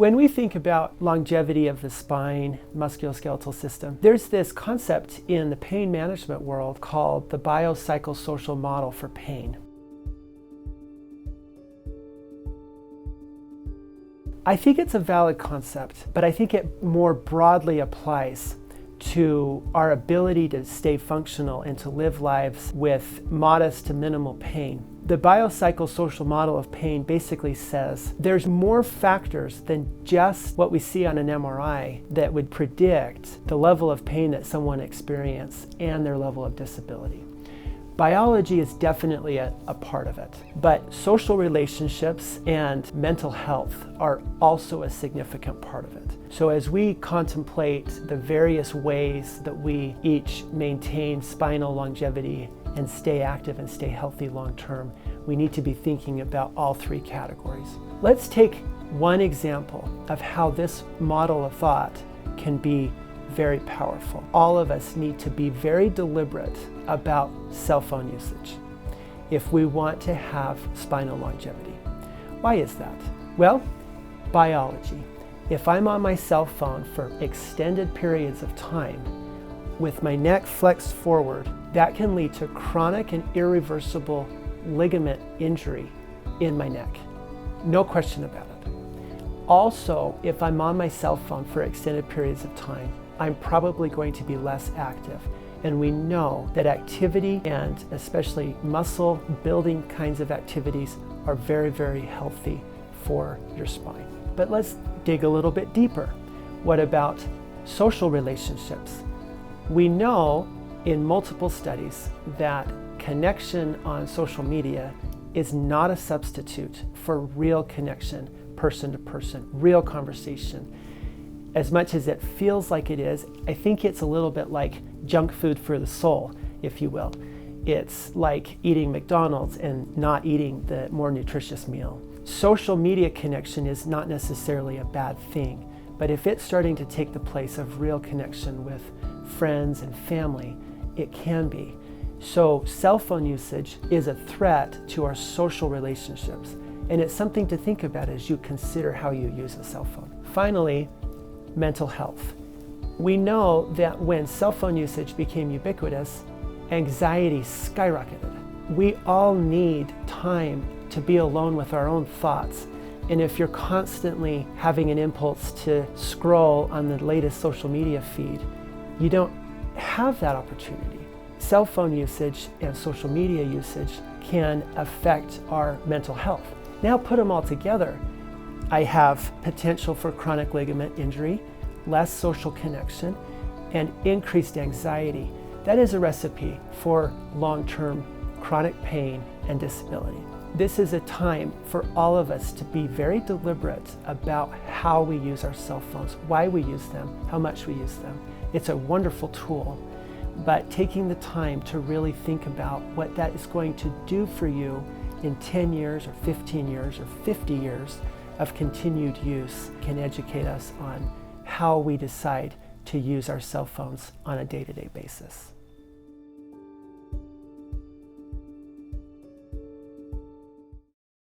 When we think about longevity of the spine, musculoskeletal system, there's this concept in the pain management world called the biopsychosocial model for pain. I think it's a valid concept, but I think it more broadly applies to our ability to stay functional and to live lives with modest to minimal pain. The biopsychosocial model of pain basically says there's more factors than just what we see on an MRI that would predict the level of pain that someone experiences and their level of disability. Biology is definitely a part of it, but social relationships and mental health are also a significant part of it. So as we contemplate the various ways that we each maintain spinal longevity and stay active and stay healthy long term, we need to be thinking about all three categories. Let's take one example of how this model of thought can be very powerful. All of us need to be very deliberate about cell phone usage if we want to have spinal longevity. Why is that? Well, biology. If I'm on my cell phone for extended periods of time with my neck flexed forward, that can lead to chronic and irreversible ligament injury in my neck. No question about it. Also, if I'm on my cell phone for extended periods of time, I'm probably going to be less active. And we know that activity, and especially muscle building kinds of activities, are very, very healthy for your spine. But let's dig a little bit deeper. What about social relationships? We know in multiple studies that connection on social media is not a substitute for real connection, person to person, real conversation. As much as it feels like it is, I think it's a little bit like junk food for the soul, if you will. It's like eating McDonald's and not eating the more nutritious meal. Social media connection is not necessarily a bad thing, but if it's starting to take the place of real connection with friends and family, it can be. So cell phone usage is a threat to our social relationships, and it's something to think about as you consider how you use a cell phone. Finally, mental health. We know that when cell phone usage became ubiquitous, anxiety skyrocketed. We all need time to be alone with our own thoughts. And if you're constantly having an impulse to scroll on the latest social media feed, you don't have that opportunity. Cell phone usage and social media usage can affect our mental health. Now put them all together. I have potential for chronic ligament injury, less social connection, and increased anxiety. That is a recipe for long-term chronic pain and disability. This is a time for all of us to be very deliberate about how we use our cell phones, why we use them, how much we use them. It's a wonderful tool, but taking the time to really think about what that is going to do for you in 10 years or 15 years or 50 years of continued use can educate us on how we decide to use our cell phones on a day-to-day basis.